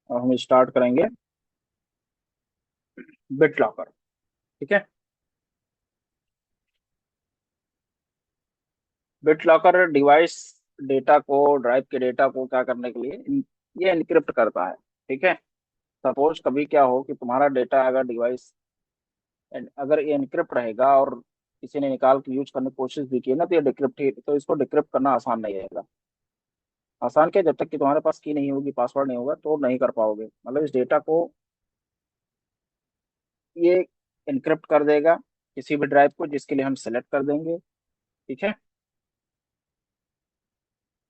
और हम स्टार्ट करेंगे बिट लॉकर। ठीक है। बिट लॉकर डिवाइस डेटा को, ड्राइव के डेटा को क्या करने के लिए ये एनक्रिप्ट करता है। ठीक है। सपोज कभी क्या हो कि तुम्हारा डेटा अगर डिवाइस, अगर ये एनक्रिप्ट रहेगा और किसी ने निकाल के यूज करने की कोशिश भी की ना, तो ये डिक्रिप्ट ही, तो इसको डिक्रिप्ट करना आसान नहीं रहेगा। आसान क्या, जब तक कि तुम्हारे पास की नहीं होगी, पासवर्ड नहीं होगा, तो नहीं कर पाओगे। मतलब इस डेटा को ये एनक्रिप्ट कर देगा किसी भी ड्राइव को, जिसके लिए हम सेलेक्ट कर देंगे। ठीक है।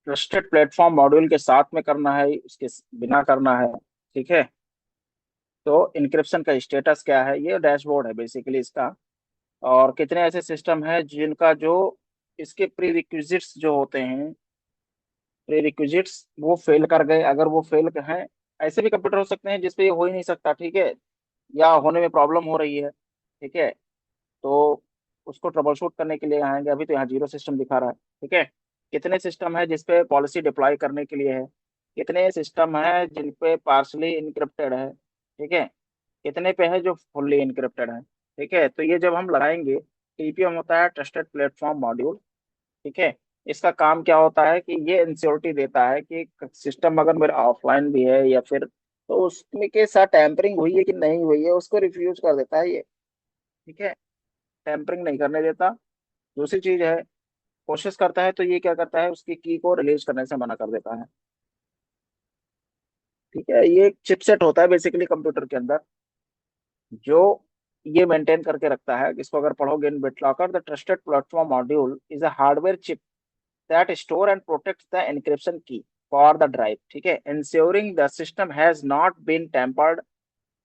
ट्रस्टेड प्लेटफॉर्म मॉड्यूल के साथ में करना है, इसके बिना करना है। ठीक है। तो इनक्रिप्शन का स्टेटस क्या है, ये डैशबोर्ड है बेसिकली इसका। और कितने ऐसे सिस्टम है जिनका जो इसके प्री रिक्विजिट्स जो होते हैं, प्री रिक्विजिट्स वो फेल कर गए। अगर वो फेल हैं, ऐसे भी कंप्यूटर हो सकते हैं जिसपे ये हो ही नहीं सकता। ठीक है। या होने में प्रॉब्लम हो रही है। ठीक है। तो उसको ट्रबल शूट करने के लिए आएंगे। अभी तो यहाँ जीरो सिस्टम दिखा रहा है। ठीक है। कितने सिस्टम है जिसपे पॉलिसी डिप्लॉय करने के लिए है, कितने सिस्टम है जिन पे पार्शली इनक्रिप्टेड है। ठीक है। कितने पे है जो फुल्ली इनक्रिप्टेड है। ठीक है। तो ये जब हम लगाएंगे, टीपीएम होता है ट्रस्टेड प्लेटफॉर्म मॉड्यूल। ठीक है। इसका काम क्या होता है कि ये इंश्योरिटी देता है कि सिस्टम अगर मेरा ऑफलाइन भी है या फिर, तो उसमें के साथ टैंपरिंग हुई है कि नहीं हुई है, उसको रिफ्यूज कर देता है ये। ठीक है। टैंपरिंग नहीं करने देता। दूसरी चीज है, कोशिश करता है तो ये क्या करता है, उसकी की को रिलीज करने से मना कर देता है। ठीक है। ये एक चिपसेट होता है बेसिकली कंप्यूटर के अंदर, जो ये मेंटेन करके रखता है। इसको अगर पढ़ोगे in BitLocker, the trusted platform module is a hardware chip that store and protect the encryption key for the drive. ठीक है। Ensuring the system has not been tampered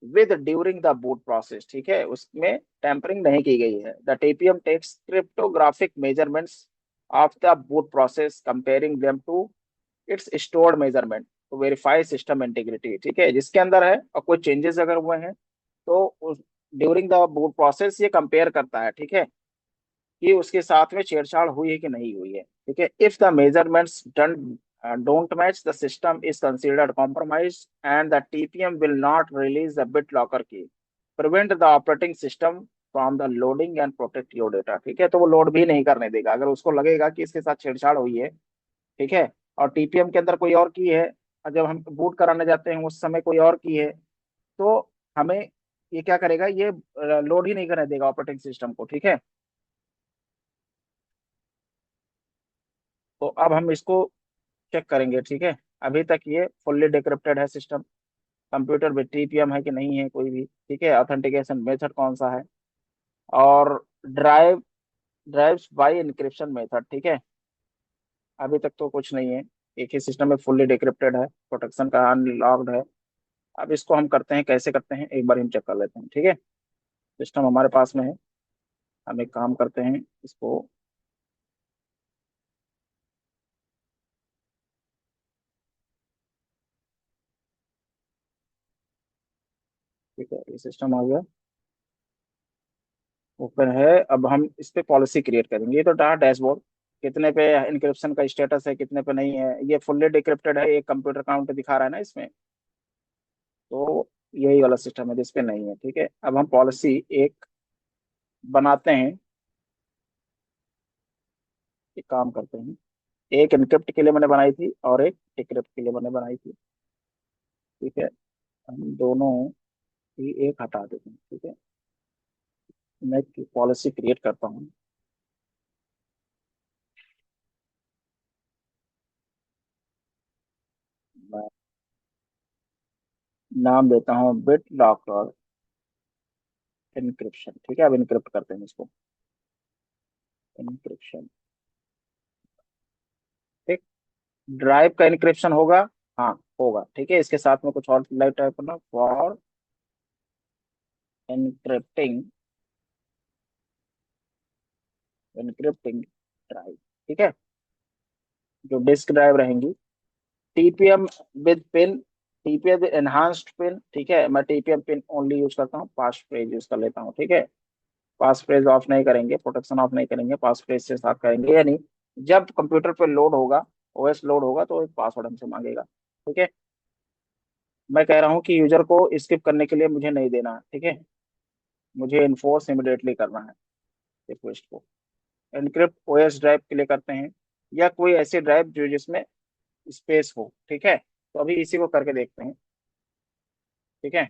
with during the boot process. ठीक है। उसमें tampering नहीं की गई है। The TPM takes cryptographic measurements of the boot process, comparing them to its stored measurement to verify system integrity. ठीक है। जिसके अंदर है और कोई चेंजेस अगर हुए हैं, तो उस ड्यूरिंग द बूट प्रोसेस ये कंपेयर करता है। ठीक है। कि उसके साथ में छेड़छाड़ हुई है कि नहीं हुई है। ठीक है। If the measurements done don't match, the system is considered compromised and the TPM will not release the BitLocker key, prevent the operating system from the loading and protect your data। ठीक है। तो वो load भी नहीं करने देगा अगर उसको लगेगा कि इसके साथ छेड़छाड़ हुई है। ठीक है। और टीपीएम के अंदर कोई और की है, और जब हम बूट कराने जाते हैं उस समय कोई और की है, तो हमें ये क्या करेगा, ये लोड ही नहीं करने देगा ऑपरेटिंग सिस्टम को। ठीक है। तो अब हम इसको चेक करेंगे। ठीक है। अभी तक ये फुल्ली डिक्रिप्टेड है सिस्टम, कंप्यूटर में टीपीएम है कि नहीं है कोई भी। ठीक है। ऑथेंटिकेशन मेथड कौन सा है, और drive drives by encryption method. ठीक है। अभी तक तो कुछ नहीं है। एक ही सिस्टम में फुल्ली डिक्रिप्टेड है, प्रोटेक्शन का अनलॉक्ड है। अब इसको हम करते हैं, कैसे करते हैं एक बार हम चेक कर लेते हैं। ठीक है। सिस्टम हमारे पास में है। हम एक काम करते हैं इसको। ठीक है। ये सिस्टम आ गया, ओपन है। अब हम इस पे पॉलिसी क्रिएट करेंगे। ये तो डाटा डैशबोर्ड, कितने पे इंक्रिप्शन का स्टेटस है, कितने पे नहीं है। ये फुल्ली डिक्रिप्टेड है, एक कंप्यूटर काउंट दिखा रहा है ना इसमें। तो यही वाला सिस्टम है जिसपे नहीं है। ठीक है। अब हम पॉलिसी एक बनाते हैं, एक काम करते हैं। एक इनक्रिप्ट के लिए मैंने बनाई थी और एक डिक्रिप्ट के लिए मैंने बनाई थी। ठीक है। हम दोनों ही एक हटा देते हैं। ठीक है। मैं पॉलिसी क्रिएट करता हूँ। मैं नाम देता हूँ बिट लॉकर इनक्रिप्शन। ठीक है। अब इनक्रिप्ट करते हैं इसको, इनक्रिप्शन। ठीक। ड्राइव का इनक्रिप्शन होगा। हाँ, होगा। ठीक है। इसके साथ में कुछ और लाइव टाइप करना, फॉर इनक्रिप्टिंग, इनक्रिप्टिंग ड्राइव। ठीक है। जो डिस्क ड्राइव रहेंगी, TPM with pin, TPM enhanced pin. ठीक है। मैं टीपीएम पिन ओनली यूज करता हूँ, पास फ्रेज यूज कर लेता हूँ। ठीक है। पास फ्रेज ऑफ नहीं करेंगे, प्रोटेक्शन ऑफ नहीं करेंगे, पास फ्रेज से साथ करेंगे। यानी जब कंप्यूटर पे लोड होगा, ओएस लोड होगा, तो एक पासवर्ड हमसे मांगेगा। ठीक है। मैं कह रहा हूँ कि यूजर को स्किप करने के लिए मुझे नहीं देना है, ठीक है। मुझे इन्फोर्स इमिडिएटली करना है रिक्वेस्ट को। एनक्रिप्ट ओएस ड्राइव के लिए करते हैं, या कोई ऐसी ड्राइव जो जिसमें स्पेस हो, ठीक है। तो अभी इसी को करके देखते हैं, ठीक है।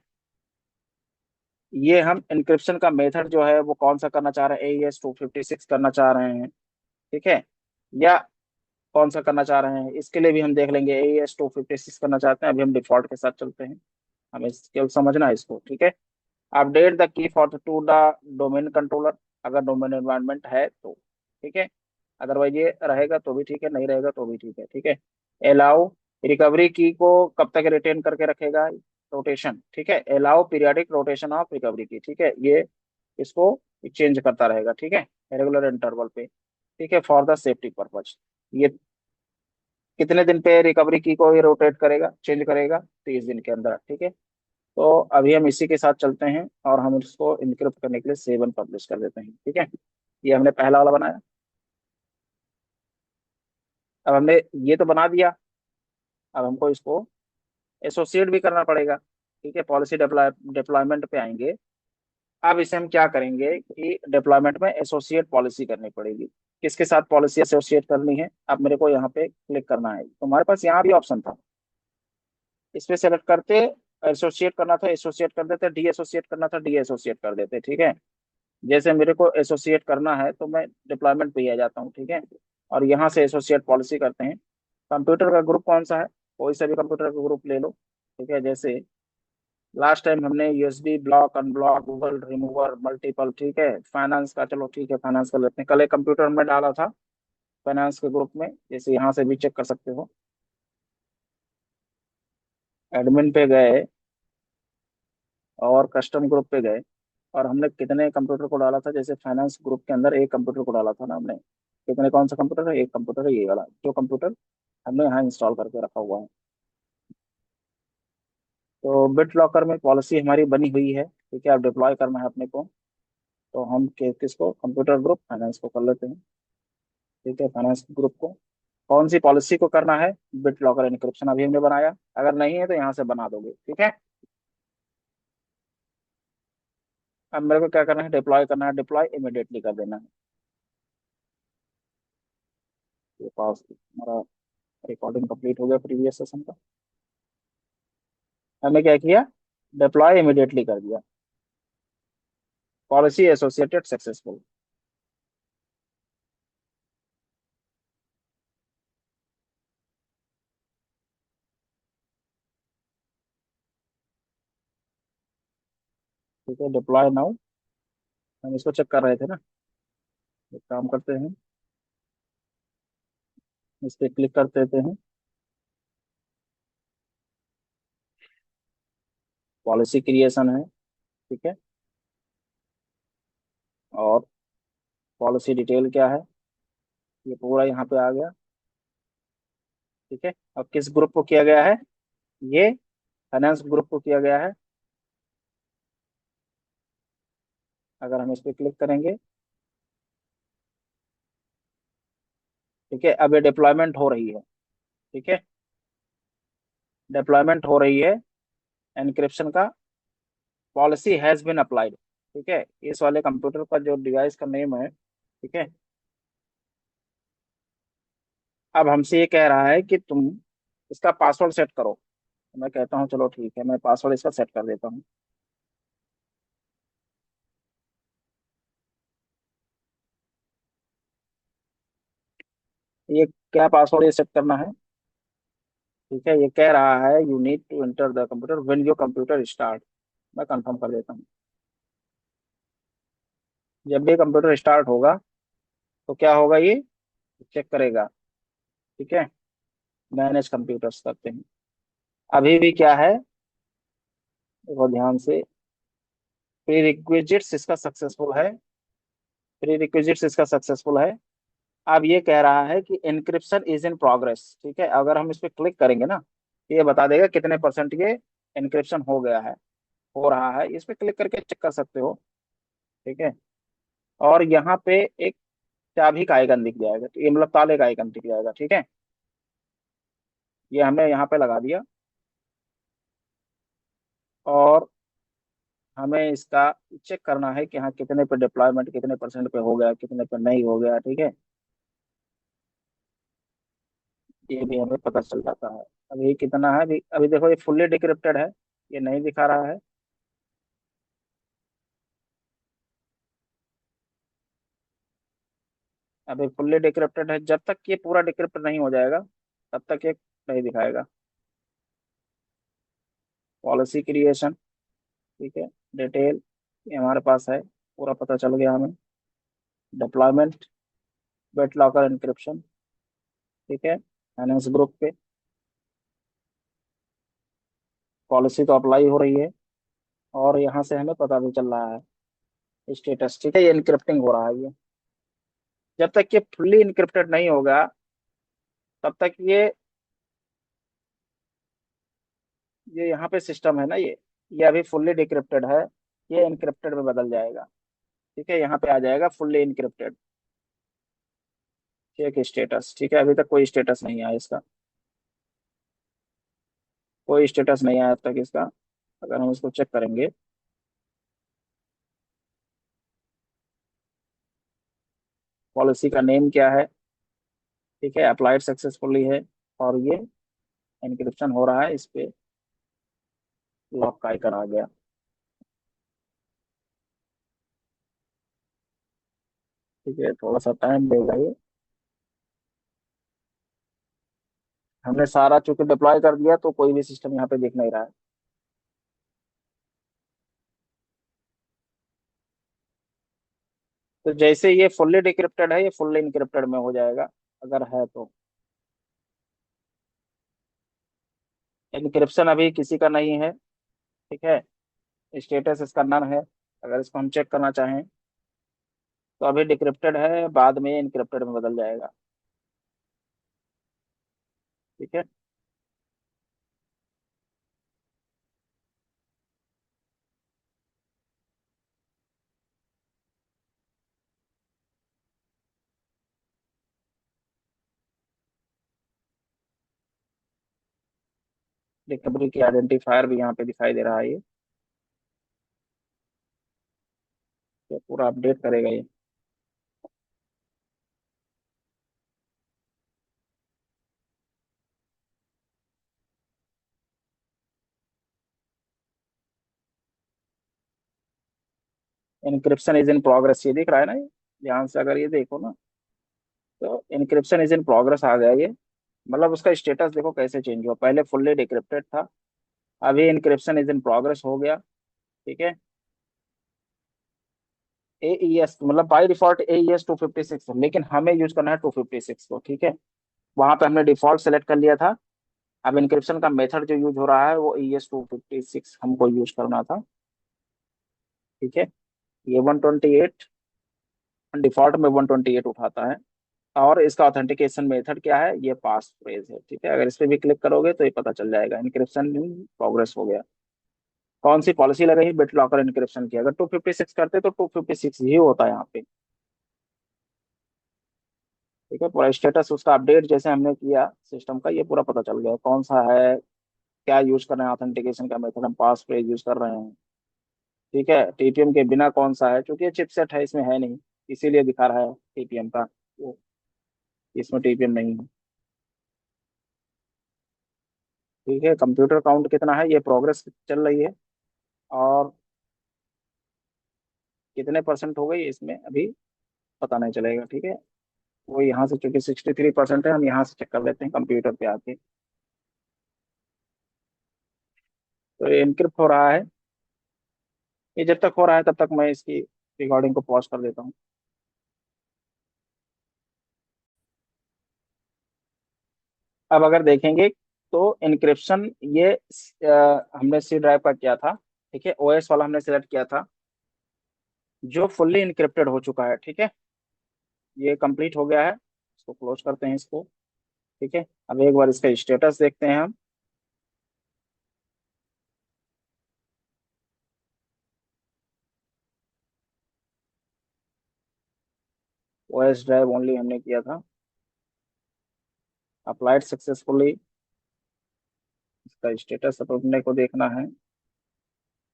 ये हम एन्क्रिप्शन का मेथड जो है वो कौन सा करना चाह रहे हैं, AES-256 करना चाह रहे हैं, ठीक है, या कौन सा करना चाह रहे हैं, इसके लिए भी हम देख लेंगे। AES-256 करना चाहते हैं, अभी हम डिफॉल्ट के साथ चलते हैं। हमें केवल समझना है इसको, ठीक है। Update the key for to the domain controller, अगर डोमेन एनवायरनमेंट है तो, ठीक है। अदरवाइज ये रहेगा तो भी ठीक है, नहीं रहेगा तो भी ठीक है, ठीक है। अलाउ रिकवरी की को कब तक रिटेन करके रखेगा, रोटेशन, ठीक है। Allow periodic rotation of recovery की, ठीक है, ये इसको चेंज करता रहेगा, ठीक है, रेगुलर इंटरवल पे, ठीक है, फॉर द सेफ्टी पर्पज। ये कितने दिन पे रिकवरी की को ये रोटेट करेगा, चेंज करेगा, 30 दिन के अंदर, ठीक है। तो अभी हम इसी के साथ चलते हैं और हम इसको इनक्रिप्ट करने के लिए सेव एंड पब्लिश कर देते हैं, ठीक है। ये हमने पहला वाला बनाया। अब हमने ये तो बना दिया, अब हमको इसको एसोसिएट भी करना पड़ेगा, ठीक है। पॉलिसी डिप्लॉयमेंट पे आएंगे। अब इसे हम क्या करेंगे कि डिप्लॉयमेंट में एसोसिएट पॉलिसी करनी पड़ेगी। किसके साथ पॉलिसी एसोसिएट करनी है, अब मेरे को यहाँ पे क्लिक करना है। तो हमारे पास यहाँ भी ऑप्शन था, इस पे सेलेक्ट करते, एसोसिएट करना था एसोसिएट कर देते, डी एसोसिएट करना था डी एसोसिएट कर देते, ठीक है। जैसे मेरे को एसोसिएट करना है तो मैं डिप्लॉयमेंट पे ही आ जाता हूँ, ठीक है। और यहाँ से एसोसिएट पॉलिसी करते हैं। कंप्यूटर का ग्रुप कौन सा है, कोई सा भी कंप्यूटर का ग्रुप ले लो, ठीक है। जैसे लास्ट टाइम हमने USB, block, unblock, Google remover, multiple, ठीक है। फाइनेंस का, चलो ठीक है, फाइनेंस का लेते हैं। कल एक कंप्यूटर में डाला था फाइनेंस के ग्रुप में, जैसे यहाँ से भी चेक कर सकते हो। एडमिन पे गए और कस्टम ग्रुप पे गए, और हमने कितने कंप्यूटर को डाला था, जैसे फाइनेंस ग्रुप के अंदर एक कंप्यूटर को डाला था ना हमने। कितने, कौन सा कंप्यूटर है, एक कंप्यूटर है, ये वाला जो कंप्यूटर हमने यहाँ इंस्टॉल करके रखा हुआ है। तो बिट लॉकर में पॉलिसी हमारी बनी हुई है, ठीक है। अब डिप्लॉय करना है अपने को, तो हम किसको, कंप्यूटर ग्रुप फाइनेंस को कर लेते हैं, ठीक है। फाइनेंस ग्रुप को कौन सी पॉलिसी को करना है, बिट लॉकर एन्क्रिप्शन अभी हमने बनाया। अगर नहीं है तो यहाँ से बना दोगे, ठीक है। अब मेरे को क्या करना है, डिप्लॉय करना है, डिप्लॉय इमीडिएटली कर देना है। ये पास हमारा रिकॉर्डिंग कंप्लीट हो गया प्रीवियस सेशन का। हमने क्या किया, डिप्लॉय इमीडिएटली कर दिया, पॉलिसी एसोसिएटेड सक्सेसफुल। ठीक है, डिप्लॉय नाउ। हम इसको चेक कर रहे थे ना, एक काम करते हैं, इस पे क्लिक कर देते हैं। पॉलिसी क्रिएशन है, ठीक है। और पॉलिसी डिटेल क्या है, ये पूरा यहाँ पे आ गया, ठीक है। अब किस ग्रुप को किया गया है, ये फाइनेंस ग्रुप को किया गया है। अगर हम इस पे क्लिक करेंगे, ठीक है, अब ये डिप्लॉयमेंट हो रही है, ठीक है। डिप्लॉयमेंट हो रही है एनक्रिप्शन का, पॉलिसी हैज बीन अप्लाइड, ठीक है। इस वाले कंप्यूटर का जो डिवाइस का नेम है, ठीक है। अब हमसे ये कह रहा है कि तुम इसका पासवर्ड सेट करो। तो मैं कहता हूँ चलो ठीक है, मैं पासवर्ड इसका सेट कर देता हूँ। ये क्या पासवर्ड ये सेट करना है, ठीक है। ये कह रहा है you need to enter the computer when your computer start. मैं कंफर्म कर देता हूँ। जब भी कंप्यूटर स्टार्ट होगा तो क्या होगा, ये चेक करेगा, ठीक है। मैनेज कंप्यूटर्स करते हैं। अभी भी क्या है, देखो ध्यान से, प्री रिक्विजिट्स इसका सक्सेसफुल है, प्री रिक्विजिट्स इसका सक्सेसफुल है। अब ये कह रहा है कि एनक्रिप्शन इज इन प्रोग्रेस, ठीक है। अगर हम इस पे क्लिक करेंगे ना, तो ये बता देगा कितने परसेंट ये एनक्रिप्शन हो गया है, हो रहा है। इस पे क्लिक करके चेक कर सकते हो, ठीक है। और यहाँ पे एक चाबी का आइकन दिख जाएगा, तो ये मतलब ताले का आइकन दिख जाएगा, ठीक है। ये हमने यहाँ पे लगा दिया। हमें इसका चेक करना है कि हाँ कितने पे डिप्लॉयमेंट कितने परसेंट पे हो गया कितने पे नहीं हो गया, ठीक है। ये भी हमें पता चल जाता है। अभी कितना है, अभी अभी देखो ये फुल्ली डिक्रिप्टेड है, ये नहीं दिखा रहा है। अभी फुल्ली डिक्रिप्टेड है, जब तक ये पूरा डिक्रिप्ट नहीं हो जाएगा तब तक ये नहीं दिखाएगा। पॉलिसी क्रिएशन, ठीक है, डिटेल, ये हमारे पास है, पूरा पता चल गया हमें। डिप्लॉयमेंट, बेट लॉकर इंक्रिप्शन, ठीक है, फाइनेंस ग्रुप पे पॉलिसी तो अप्लाई हो रही है, और यहाँ से हमें पता भी चल रहा है स्टेटस, ठीक है, ये इनक्रिप्टिंग हो रहा है ये। जब तक ये फुल्ली इनक्रिप्टेड नहीं होगा तब तक ये यहाँ पे सिस्टम है ना, ये अभी फुल्ली डिक्रिप्टेड है, ये इनक्रिप्टेड में बदल जाएगा, ठीक है, यहाँ पे आ जाएगा फुल्ली इनक्रिप्टेड। चेक स्टेटस, ठीक है, अभी तक कोई स्टेटस नहीं आया इसका, कोई स्टेटस नहीं आया अब तक इसका। अगर हम इसको चेक करेंगे, पॉलिसी का नेम क्या है, ठीक है, अप्लाइड सक्सेसफुली है, और ये एनक्रिप्शन हो रहा है, इस पे लॉक का आइकन आ गया। ठीक है, थोड़ा सा टाइम लेगा ये। हमने सारा चूंकि डिप्लॉय कर दिया तो कोई भी सिस्टम यहाँ पे दिख नहीं रहा है। तो जैसे ये फुल्ली डिक्रिप्टेड है, ये फुल्ली इनक्रिप्टेड में हो जाएगा अगर है तो। इनक्रिप्शन अभी किसी का नहीं है, ठीक है, स्टेटस इसका नन है। अगर इसको हम चेक करना चाहें तो अभी डिक्रिप्टेड है, बाद में इनक्रिप्टेड में बदल जाएगा, ठीक है। रिकवरी की आइडेंटिफायर भी यहाँ पे दिखाई दे रहा है ये पूरा अपडेट करेगा ये। इनक्रिप्शन इज इन प्रोग्रेस, ये दिख रहा है ना ये, ध्यान से अगर ये देखो ना, तो इनक्रिप्शन इज इन प्रोग्रेस आ गया ये। मतलब उसका स्टेटस देखो कैसे चेंज हुआ, पहले फुल्ली डिक्रिप्टेड था, अभी इनक्रिप्शन इज इन प्रोग्रेस हो गया, ठीक है। एईएस मतलब बाय डिफॉल्ट एईएस 256 है, लेकिन हमें यूज करना है 256 को, ठीक है। वहां पे हमने डिफॉल्ट सेलेक्ट कर लिया था। अब इनक्रिप्शन का मेथड जो यूज हो रहा है वो एईएस 256 हमको यूज करना था, ठीक है। ये 128, डिफॉल्ट में 128 उठाता है। और इसका ऑथेंटिकेशन मेथड क्या है, ये पास फ्रेज है, ठीक है। अगर इस पे भी क्लिक करोगे तो ये पता चल जाएगा इनक्रिप्शन इन प्रोग्रेस हो गया। कौन सी पॉलिसी लगाई, बिट लॉकर इनक्रिप्शन की, अगर 256 करते तो 256 ही होता है यहाँ पे, ठीक है। पूरा स्टेटस उसका अपडेट जैसे हमने किया सिस्टम का, ये पूरा पता चल गया कौन सा है, क्या यूज कर रहे हैं, ऑथेंटिकेशन का मेथड हम पास फ्रेज यूज कर रहे हैं, ठीक है। टीपीएम के बिना कौन सा है, क्योंकि ये चिपसेट है इसमें है नहीं, इसीलिए दिखा रहा है टीपीएम का, वो इसमें टीपीएम नहीं है, ठीक है। कंप्यूटर काउंट कितना है, ये प्रोग्रेस चल रही है, और कितने परसेंट हो गई इसमें अभी पता नहीं चलेगा, ठीक है। वो यहाँ से चूंकि 63% है, हम यहाँ से चेक कर लेते हैं कंप्यूटर पे आके। तो ये इनक्रिप्ट हो रहा है, ये जब तक हो रहा है तब तक मैं इसकी रिकॉर्डिंग को पॉज कर देता हूँ। अब अगर देखेंगे तो इनक्रिप्शन ये हमने सी ड्राइव का किया था, ठीक है, ओएस वाला हमने सेलेक्ट किया था जो फुल्ली इनक्रिप्टेड हो चुका है, ठीक है। ये कंप्लीट हो गया है, इसको क्लोज करते हैं इसको, ठीक है। अब एक बार इसका स्टेटस देखते हैं हम। ओएस ड्राइव ओनली हमने किया था, अप्लाइड सक्सेसफुली, इसका स्टेटस अपने को देखना है।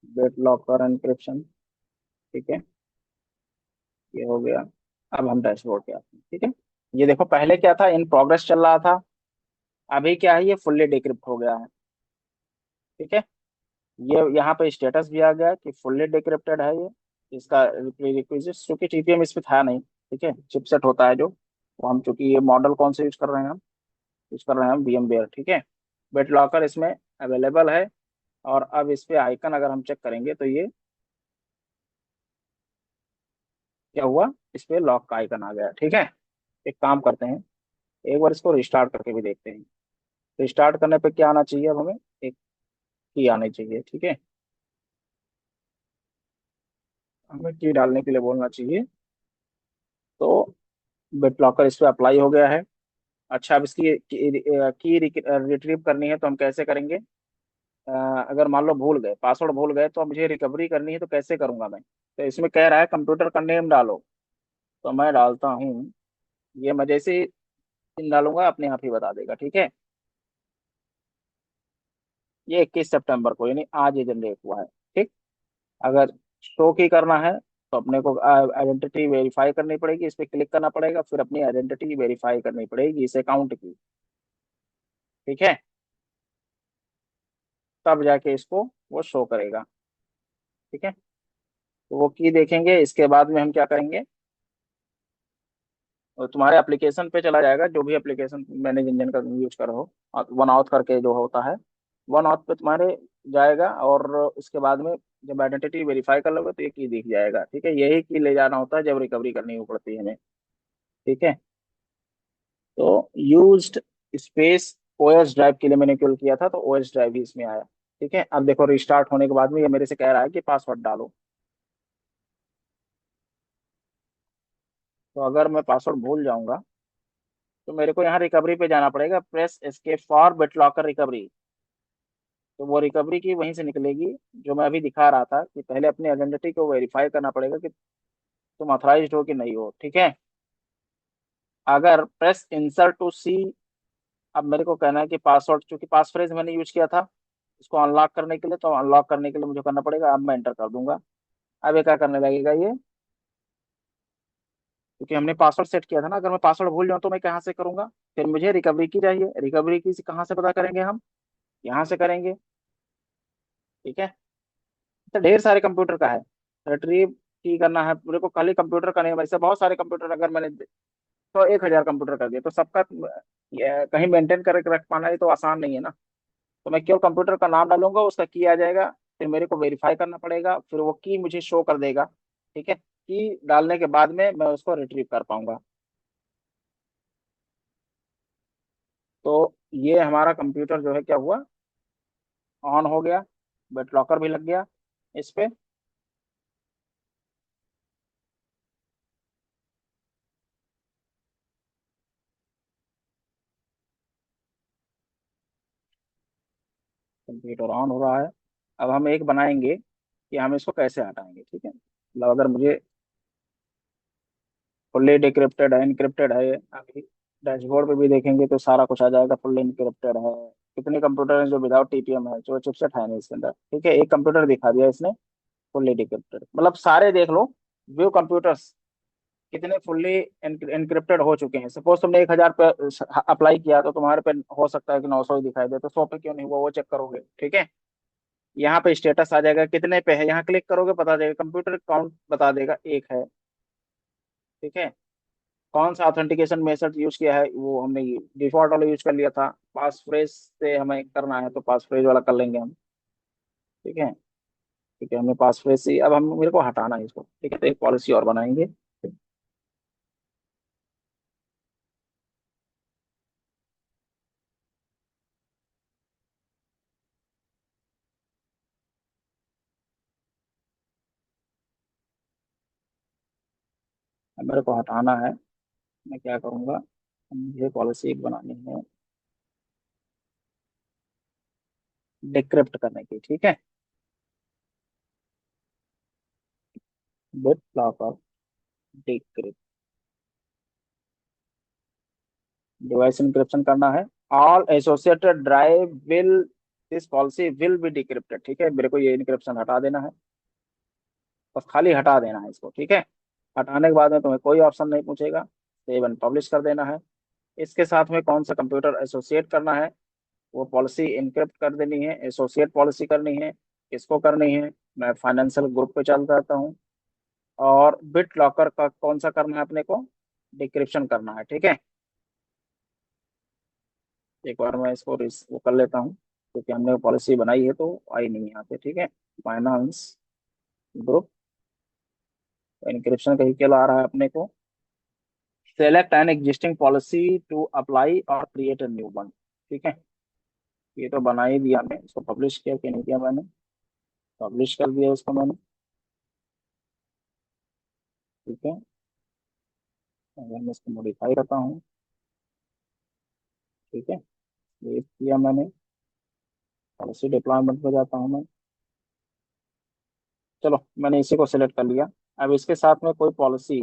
Bit locker encryption. ठीक है, ये हो गया। अब हम डैशबोर्ड पे आते हैं। ठीक है, ये देखो पहले क्या था, इन प्रोग्रेस चल रहा था, अभी क्या है, ये फुल्ली डिक्रिप्ट हो गया है। ठीक है, ये यहाँ पे स्टेटस भी आ गया कि फुल्ली डिक्रिप्टेड है ये। इसका प्रीरिक्विजिट चूंकि टीपीएम इस पे था नहीं, ठीक है, चिपसेट होता है जो, तो हम चूंकि ये मॉडल कौन से यूज कर रहे हैं, हम यूज कर रहे हैं हम VMware। ठीक है, बिट लॉकर इसमें अवेलेबल है। और अब इस पे आइकन अगर हम चेक करेंगे तो ये क्या हुआ, इस पे लॉक का आइकन आ गया। ठीक है, एक काम करते हैं, एक बार इसको रिस्टार्ट करके भी देखते हैं। रिस्टार्ट करने पे क्या आना चाहिए, अब हमें एक की आनी चाहिए। ठीक है, हमें की डालने के लिए बोलना चाहिए। तो बिट लॉकर इस पे अप्लाई हो गया है। अच्छा, अब इसकी की रिट्रीव करनी है तो हम कैसे करेंगे? अ, अगर मान लो भूल गए, पासवर्ड भूल गए, तो अब मुझे रिकवरी करनी है तो कैसे करूंगा मैं? तो इसमें कह रहा है कंप्यूटर का नेम डालो, तो मैं डालता हूँ, ये मैं जैसे ही पिन डालूंगा अपने आप ही बता देगा। ठीक है, ये 21 सितंबर को यानी आज ये जनरेट हुआ है। ठीक, अगर शो की करना है तो अपने को आइडेंटिटी वेरीफाई करनी पड़ेगी, इस पे क्लिक करना पड़ेगा, फिर अपनी आइडेंटिटी वेरीफाई करनी पड़ेगी इस अकाउंट की। ठीक है, तब जाके इसको वो शो करेगा। ठीक है, तो वो की देखेंगे, इसके बाद में हम क्या करेंगे, तो तुम्हारे एप्लीकेशन पे चला जाएगा, जो भी एप्लीकेशन मैनेज इंजन का यूज कर रहे हो, वन आउथ करके जो होता है, वन आउथ पे तुम्हारे जाएगा, और उसके बाद में जब आइडेंटिटी वेरीफाई कर लोगे तो ये की दिख जाएगा। ठीक है, यही की ले जाना होता है जब रिकवरी करनी हो पड़ती है हमें। ठीक है, तो यूज्ड स्पेस ओएस ड्राइव के लिए मैंने क्यों किया था, तो ओएस ड्राइव भी इसमें आया। ठीक है, अब देखो रिस्टार्ट होने के बाद में ये मेरे से कह रहा है कि पासवर्ड डालो। तो अगर मैं पासवर्ड भूल जाऊंगा तो मेरे को यहाँ रिकवरी पे जाना पड़ेगा, press escape for BitLocker recovery. तो वो रिकवरी की वहीं से निकलेगी, जो मैं अभी दिखा रहा था कि पहले अपनी आइडेंटिटी को वेरीफाई करना पड़ेगा कि तुम ऑथराइज्ड हो कि नहीं हो। ठीक है, अगर प्रेस इंसर्ट टू सी, अब मेरे को कहना है कि पासवर्ड, चूंकि पास फ्रेज मैंने यूज किया था इसको अनलॉक करने के लिए, तो अनलॉक करने के लिए मुझे करना पड़ेगा, अब मैं एंटर कर दूंगा। अब ये क्या करने लगेगा ये, क्योंकि हमने पासवर्ड सेट किया था ना, अगर मैं पासवर्ड भूल जाऊं तो मैं कहाँ से करूंगा? फिर मुझे रिकवरी की चाहिए, रिकवरी की कहाँ से पता करेंगे हम? यहाँ से करेंगे। ठीक है, तो ढेर सारे कंप्यूटर का है, रिट्रीव की करना है मेरे को, खाली कंप्यूटर का नहीं, वैसे बहुत सारे कंप्यूटर अगर मैंने तो 1,000 कंप्यूटर कर दिया तो सबका कहीं मेंटेन करके रख पाना, ये तो आसान नहीं है ना। तो मैं केवल कंप्यूटर का नाम डालूंगा, उसका की आ जाएगा, फिर मेरे को वेरीफाई करना पड़ेगा, फिर वो की मुझे शो कर देगा। ठीक है, की डालने के बाद में मैं उसको रिट्रीव कर पाऊंगा। तो ये हमारा कंप्यूटर जो है क्या हुआ, ऑन हो गया, बट लॉकर भी लग गया इस पे। कंप्यूटर ऑन हो रहा है। अब हम एक बनाएंगे कि हम इसको कैसे हटाएंगे। ठीक है, मतलब अगर मुझे फुल्ली डिक्रिप्टेड है, इनक्रिप्टेड है, अभी डैशबोर्ड पे भी देखेंगे तो सारा कुछ आ जाएगा, फुल्ली इनक्रिप्टेड है। कितने कंप्यूटर हैं जो विदाउट टीपीएम है, जो चिपसेट है नहीं इसके अंदर। ठीक है, एक कंप्यूटर दिखा दिया इसने फुल्ली डिक्रिप्टेड, मतलब सारे देख लो व्यू कंप्यूटर्स कितने फुल्ली इनक्रिप्टेड हो चुके हैं। सपोज तुमने 1,000 पे अप्लाई किया तो तुम्हारे पे हो सकता है कि 900 ही दिखाई दे, तो 100 पे क्यों नहीं हुआ वो चेक करोगे। ठीक है, यहाँ पे स्टेटस आ जाएगा कितने पे है, यहाँ क्लिक करोगे पता देगा, कंप्यूटर काउंट बता देगा एक है। ठीक है, कौन सा ऑथेंटिकेशन मेथड यूज किया है, वो हमने डिफॉल्ट वाला यूज कर लिया था, पास फ्रेज से हमें करना है तो पास फ्रेज वाला कर लेंगे हम। ठीक है, ठीक है, हमें पास फ्रेज से अब हम मेरे को हटाना है इसको। ठीक है, तो एक पॉलिसी और बनाएंगे। अब मेरे को हटाना है, मैं क्या करूंगा, मुझे पॉलिसी एक बनानी है डिक्रिप्ट करने की। ठीक है, BitLocker decrypt, device encryption करना है, all associated drive will this policy will be decrypted. ठीक है, मेरे को ये इनक्रिप्शन हटा देना है, बस खाली हटा देना है इसको। ठीक है, हटाने के बाद में तुम्हें कोई ऑप्शन नहीं पूछेगा, सेव एंड पब्लिश कर देना है। इसके साथ में कौन सा कंप्यूटर एसोसिएट करना है, वो पॉलिसी इनक्रिप्ट कर देनी है, एसोसिएट पॉलिसी करनी है। किसको करनी है, मैं फाइनेंशियल ग्रुप पे चल जाता हूँ। और बिट लॉकर का कौन सा करना है अपने को, डिक्रिप्शन करना है। ठीक है, एक बार मैं इसको वो कर लेता हूँ, क्योंकि हमने पॉलिसी बनाई है तो आई नहीं यहाँ पे। ठीक है, फाइनेंस ग्रुप, इनक्रिप्शन कहीं के ला रहा है अपने को, select an existing policy to apply और क्रिएट अ न्यू वन। ठीक है, ये तो बना ही दिया, मैं इसको पब्लिश किया कि नहीं किया, मैंने पब्लिश कर दिया इसको मैंने। ठीक है, अगर मैं इसको मॉडिफाई करता हूँ, ठीक है, ये किया मैंने, पॉलिसी डिप्लॉयमेंट में जाता हूँ मैं। चलो, मैंने इसी को सिलेक्ट कर लिया। अब इसके साथ में कोई पॉलिसी,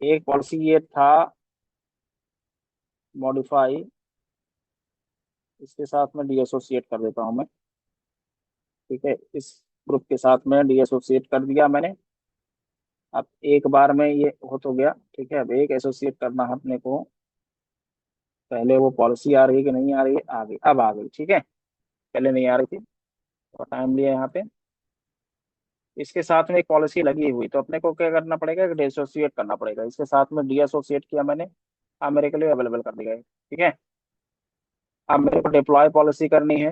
एक पॉलिसी ये था मॉडिफाई, इसके साथ में डी एसोसिएट कर देता हूँ मैं। ठीक है, इस ग्रुप के साथ में डी एसोसिएट कर दिया मैंने। अब एक बार में ये हो तो गया। ठीक है, अब एक एसोसिएट करना है अपने को, पहले वो पॉलिसी आ रही है कि नहीं आ रही है, आ गई, अब आ गई। ठीक है, पहले नहीं आ रही थी तो टाइम लिया यहाँ पे। इसके साथ में एक पॉलिसी लगी हुई, तो अपने को क्या करना पड़ेगा, डी एसोसिएट करना पड़ेगा। इसके साथ में डी एसोसिएट किया मैंने, अब मेरे के लिए अवेलेबल कर दिया है। ठीक है, अब मेरे को डिप्लॉय पॉलिसी करनी है,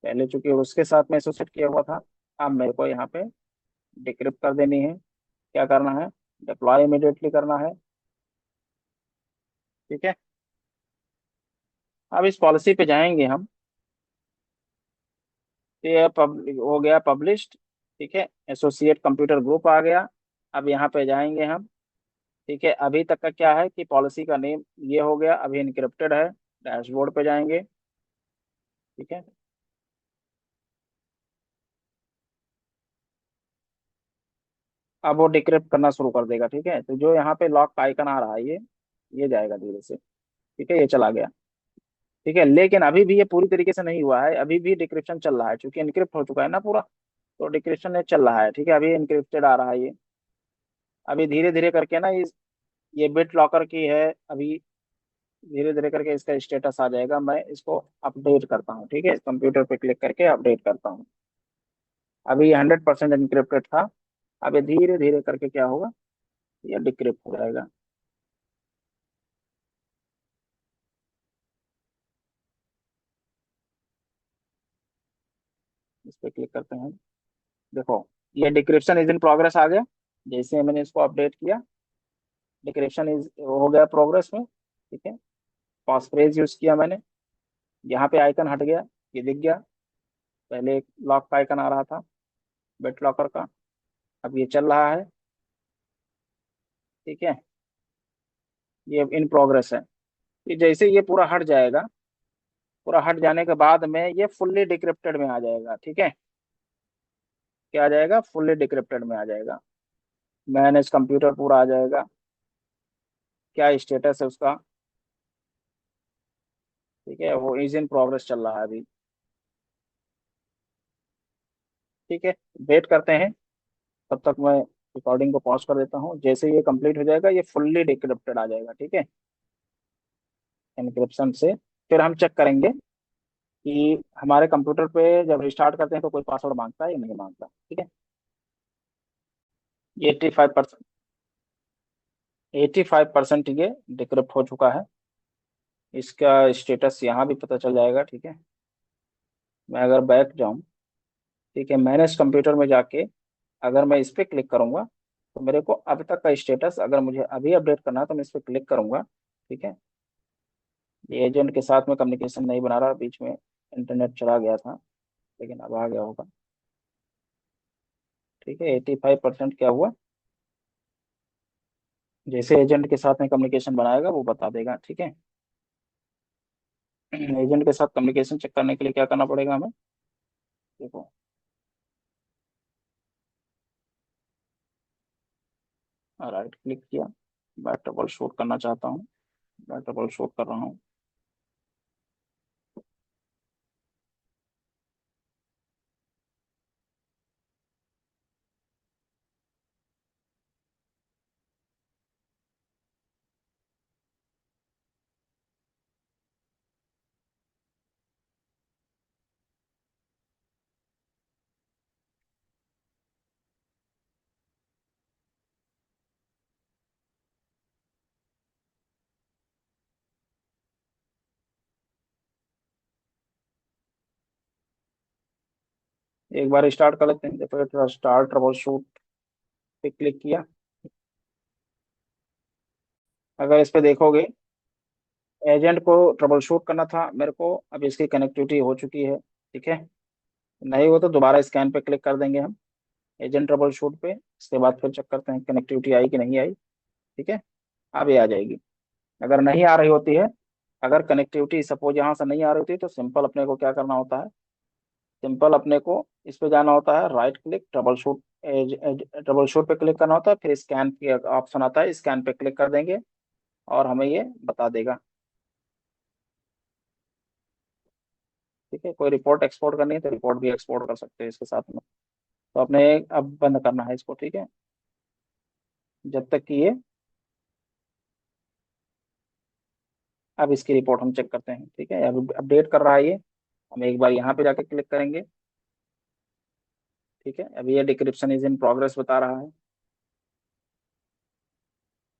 पहले चूंकि उसके साथ में एसोसिएट किया हुआ था, अब मेरे को यहाँ पे डिक्रिप्ट कर देनी है। क्या करना है, डिप्लॉय इमीडिएटली करना है। ठीक है, अब इस पॉलिसी पे जाएंगे हम, तो ये हो गया पब्लिश्ड। ठीक है, एसोसिएट कंप्यूटर ग्रुप आ गया। अब यहाँ पे जाएंगे हम। ठीक है, अभी तक का क्या है कि पॉलिसी का नेम ये हो गया, अभी इनक्रिप्टेड है। डैशबोर्ड पे जाएंगे। ठीक है, अब वो डिक्रिप्ट करना शुरू कर देगा। ठीक है, तो जो यहाँ पे लॉक का आइकन आ रहा है, ये जाएगा धीरे से। ठीक है, ये चला गया। ठीक है, लेकिन अभी भी ये पूरी तरीके से नहीं हुआ है, अभी भी डिक्रिप्शन चल रहा है, क्योंकि इनक्रिप्ट हो चुका है ना पूरा, तो डिक्रिप्शन ये चल रहा है। ठीक है, अभी इनक्रिप्टेड आ रहा है ये। अभी धीरे धीरे करके ना ये बिट लॉकर की है, अभी धीरे धीरे करके इसका स्टेटस आ जाएगा। मैं इसको अपडेट करता हूँ। ठीक है, इस कंप्यूटर पे क्लिक करके अपडेट करता हूँ। अभी 100% इनक्रिप्टेड था, अब ये धीरे धीरे करके क्या होगा, ये डिक्रिप्ट हो जाएगा। इस पे क्लिक करते हैं, देखो ये डिक्रिप्शन इज इन प्रोग्रेस आ गया। जैसे मैंने इसको अपडेट किया, डिक्रिप्शन इज हो गया प्रोग्रेस में। ठीक है, पास फ्रेज यूज किया मैंने, यहाँ पे आइकन हट गया, ये दिख गया। पहले एक लॉक का आइकन आ रहा था, बिट लॉकर का, अब ये चल रहा है। ठीक है, ये इन प्रोग्रेस है। ये जैसे ये पूरा हट जाएगा, पूरा हट जाने के बाद में ये फुल्ली डिक्रिप्टेड में आ जाएगा। ठीक है, क्या आ जाएगा, फुल्ली डिक्रिप्टेड में आ जाएगा। मैनेज कंप्यूटर पूरा आ जाएगा, क्या स्टेटस है उसका। ठीक है, वो इज इन प्रोग्रेस चल रहा है अभी। ठीक है, वेट करते हैं, तब तक मैं रिकॉर्डिंग को पॉज कर देता हूँ। जैसे ये कंप्लीट हो जाएगा, ये फुल्ली डिक्रिप्टेड आ जाएगा। ठीक है, एनक्रिप्शन से फिर हम चेक करेंगे कि हमारे कंप्यूटर पे जब रिस्टार्ट करते हैं तो कोई पासवर्ड मांगता है या नहीं मांगता। ठीक है, ये 85% ये डिक्रिप्ट हो चुका है। इसका स्टेटस यहाँ भी पता चल जाएगा। ठीक है, मैं अगर बैक जाऊँ, ठीक है, मैनेज कंप्यूटर में जाके अगर मैं इस पर क्लिक करूंगा, तो मेरे को अब तक का स्टेटस, अगर मुझे अभी अपडेट करना है तो मैं इस पर क्लिक करूंगा। ठीक है, ये एजेंट के साथ में कम्युनिकेशन नहीं बना रहा, बीच में इंटरनेट चला गया था, लेकिन अब आ गया होगा। ठीक है, 85% क्या हुआ, जैसे एजेंट के साथ में कम्युनिकेशन बनाएगा वो बता देगा। ठीक है, एजेंट के साथ कम्युनिकेशन चेक करने के लिए क्या करना पड़ेगा हमें, देखो, राइट क्लिक किया, मैं ट्रबल शूट करना चाहता हूँ, मैं ट्रबल शूट कर रहा हूँ। एक बार स्टार्ट कर लेते हैं। देखो स्टार्ट ट्रबल शूट पे क्लिक किया। अगर इस पे देखोगे, एजेंट को ट्रबल शूट करना था मेरे को, अब इसकी कनेक्टिविटी हो चुकी है। ठीक है, नहीं हो तो दोबारा स्कैन पे क्लिक कर देंगे हम, एजेंट ट्रबल शूट पे। इसके बाद फिर चेक करते हैं कनेक्टिविटी आई कि नहीं आई। ठीक है, अब ये आ जाएगी। अगर नहीं आ रही होती है, अगर कनेक्टिविटी सपोज यहाँ से नहीं आ रही होती, तो सिंपल अपने को क्या करना होता है, सिंपल अपने को इस पे जाना होता है, right click trouble shoot, trouble shoot पे क्लिक करना होता है, फिर स्कैन की ऑप्शन आता है, स्कैन पे क्लिक कर देंगे और हमें ये बता देगा। ठीक है, कोई रिपोर्ट एक्सपोर्ट करनी है तो रिपोर्ट भी एक्सपोर्ट कर सकते हैं इसके साथ में। तो अपने अब बंद करना है इसको। ठीक है, जब तक कि ये, अब इसकी रिपोर्ट हम चेक करते हैं। ठीक है, अब अपडेट कर रहा है ये। हम एक बार यहाँ पे जाके क्लिक करेंगे। ठीक है, अभी ये डिक्रिप्शन इज इन प्रोग्रेस बता रहा है।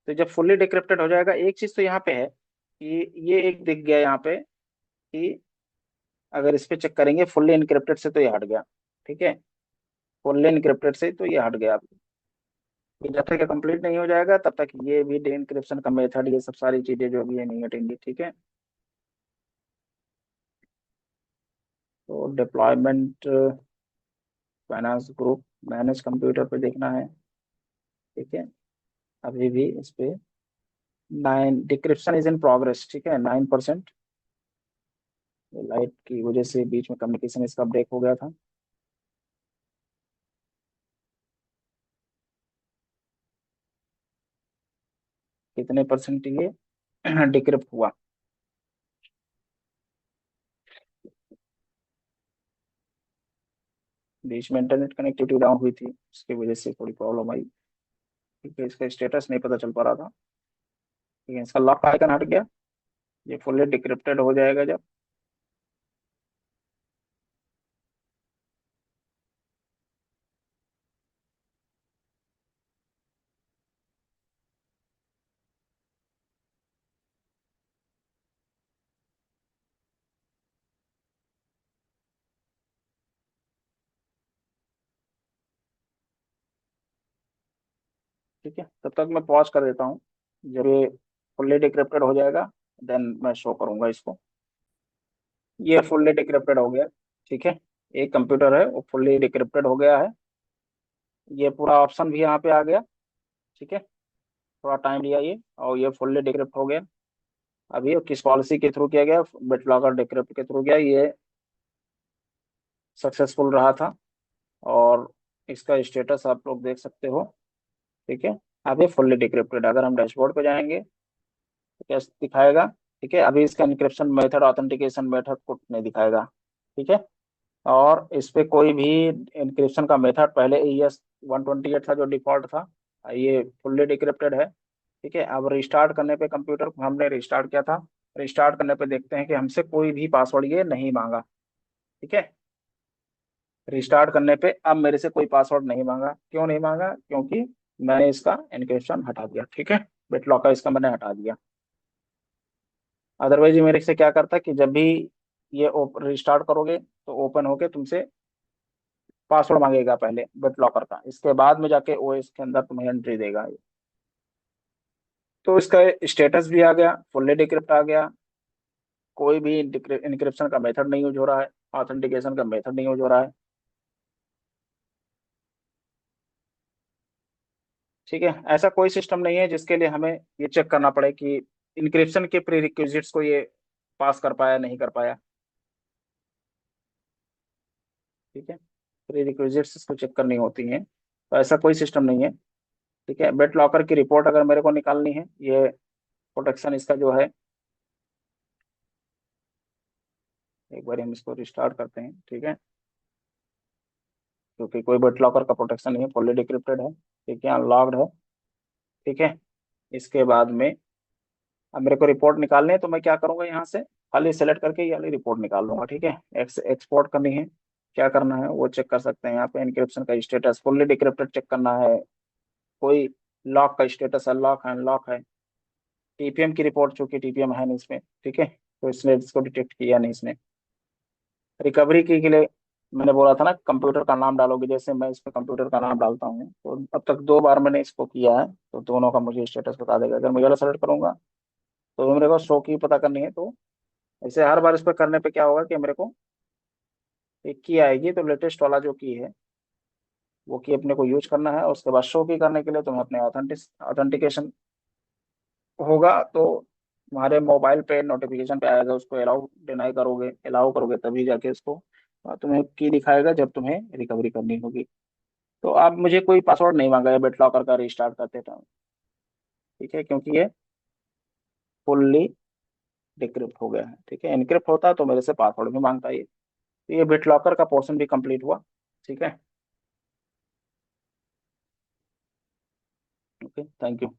तो जब फुल्ली डिक्रिप्टेड हो जाएगा, एक चीज तो यहाँ पे है कि ये एक दिख गया यहाँ पे कि अगर इस पे चेक करेंगे फुल्ली इनक्रिप्टेड से, तो ये हट गया। ठीक है, फुल्ली इनक्रिप्टेड से तो ये हट गया। ये जब तक कंप्लीट नहीं हो जाएगा तब तक ये भी डी इनक्रिप्शन का मेथड, ये सब सारी चीजें जो भी है नहीं हटेंगी। ठीक है, तो deployment finance group manage computer पे देखना है। ठीक है, अभी भी इस पे 9 डिक्रिप्शन इज इन प्रोग्रेस। ठीक है, 9%। लाइट की वजह से बीच में कम्युनिकेशन इसका ब्रेक हो गया था। कितने परसेंट ये डिक्रिप्ट हुआ। बीच में इंटरनेट कनेक्टिविटी डाउन हुई थी, उसकी वजह से थोड़ी प्रॉब्लम आई। ठीक है, इसका स्टेटस नहीं पता चल पा रहा था। ठीक है, इसका लॉक आइकन हट गया। ये फुल्ली डिक्रिप्टेड हो जाएगा जब। ठीक है, तब तक मैं पॉज कर देता हूँ। जब ये फुल्ली डिक्रिप्टेड हो जाएगा देन मैं शो करूंगा इसको। ये फुल्ली डिक्रिप्टेड हो गया। ठीक है, एक कंप्यूटर है वो फुल्ली डिक्रिप्टेड हो गया है। ये पूरा ऑप्शन भी यहाँ पे आ गया। ठीक है, थोड़ा टाइम लिया ये, और ये फुल्ली डिक्रिप्ट हो गया। अभी ये किस पॉलिसी के थ्रू किया गया, बिटलॉकर डिक्रिप्ट के थ्रू गया, ये सक्सेसफुल रहा था। और इसका स्टेटस आप लोग देख सकते हो। ठीक है, अब ये फुल्ली डिक्रिप्टेड। अगर हम डैशबोर्ड पे जाएंगे तो क्या दिखाएगा। ठीक है, अभी इसका इनक्रिप्शन मेथड ऑथेंटिकेशन मेथड को नहीं दिखाएगा। ठीक है, और इस पे कोई भी इनक्रिप्शन का मेथड, पहले एईएस 128 था जो डिफॉल्ट था, ये फुल्ली डिक्रिप्टेड है। ठीक है, अब रिस्टार्ट करने पे कंप्यूटर को, हमने रिस्टार्ट किया था, रिस्टार्ट करने पे देखते हैं कि हमसे कोई भी पासवर्ड ये नहीं मांगा। ठीक है, रिस्टार्ट करने पे अब मेरे से कोई पासवर्ड नहीं मांगा। क्यों नहीं मांगा, क्योंकि मैंने इसका एन्क्रिप्शन हटा दिया। ठीक है, बिटलॉकर इसका मैंने हटा दिया। अदरवाइज ये मेरे से क्या करता कि जब भी ये रिस्टार्ट करोगे तो ओपन होके तुमसे पासवर्ड मांगेगा पहले बिटलॉकर का, इसके बाद में जाके ओएस के अंदर तुम्हें एंट्री देगा। तो इसका स्टेटस भी आ गया, फुल्ली डिक्रिप्ट आ गया, कोई भी इनक्रिप्शन का मेथड नहीं यूज हो रहा है, ऑथेंटिकेशन का मेथड नहीं यूज हो रहा है। ठीक है, ऐसा कोई सिस्टम नहीं है जिसके लिए हमें ये चेक करना पड़े कि इनक्रिप्शन के प्री रिक्विजिट्स को ये पास कर पाया नहीं कर पाया। ठीक है, प्री रिक्विजिट्स इसको चेक करनी होती हैं, तो ऐसा कोई सिस्टम नहीं है। ठीक है, बिट लॉकर की रिपोर्ट अगर मेरे को निकालनी है, ये प्रोटेक्शन इसका जो है, एक बार हम इसको रिस्टार्ट करते हैं। ठीक है, क्योंकि कोई बिट लॉकर का प्रोटेक्शन नहीं है, फुल्ली डिक्रिप्टेड है। ठीक है, अनलॉक्ड है। ठीक है, इसके बाद में अब मेरे को रिपोर्ट निकालनी है, तो मैं क्या करूंगा, यहाँ से खाली सेलेक्ट करके ये वाली रिपोर्ट निकाल लूंगा। ठीक है, एक्सपोर्ट करनी है, क्या करना है वो चेक कर सकते हैं यहाँ पे। इनक्रिप्शन का स्टेटस फुल्ली डिक्रिप्टेड चेक करना है, कोई लॉक का स्टेटस अनलॉक है अनलॉक है। टीपीएम की रिपोर्ट, चूंकि टीपीएम है नहीं इसमें। ठीक है, तो इसने इसको डिटेक्ट किया नहीं इसने। रिकवरी की के लिए मैंने बोला था ना कंप्यूटर का नाम डालोगे, जैसे मैं इस पे कंप्यूटर का नाम डालता हूँ तो अब तक 2 बार मैंने इसको किया है, तो दोनों का मुझे स्टेटस बता देगा। अगर मैं ये वाला सेलेक्ट करूंगा तो मेरे को शो की पता करनी है, तो ऐसे हर बार इस पर करने पे क्या होगा कि मेरे को एक की आएगी, तो लेटेस्ट वाला जो की है वो की अपने को यूज करना है। उसके बाद शो की करने के लिए तुम्हें अपने ऑथेंटिकेशन होगा, तो तुम्हारे मोबाइल पे नोटिफिकेशन पे आएगा, उसको अलाउ डिनाई करोगे, अलाउ करोगे तभी जाके इसको तुम्हें की दिखाएगा जब तुम्हें रिकवरी करनी होगी। तो अब मुझे कोई पासवर्ड नहीं मांगा है बिटलॉकर का रिस्टार्ट करते टाइम, ठीक है, क्योंकि ये फुल्ली डिक्रिप्ट हो गया है। ठीक है, इनक्रिप्ट होता तो मेरे से पासवर्ड भी मांगता ये। तो ये बिटलॉकर का पोर्शन भी कंप्लीट हुआ। ठीक है, ओके, थैंक यू।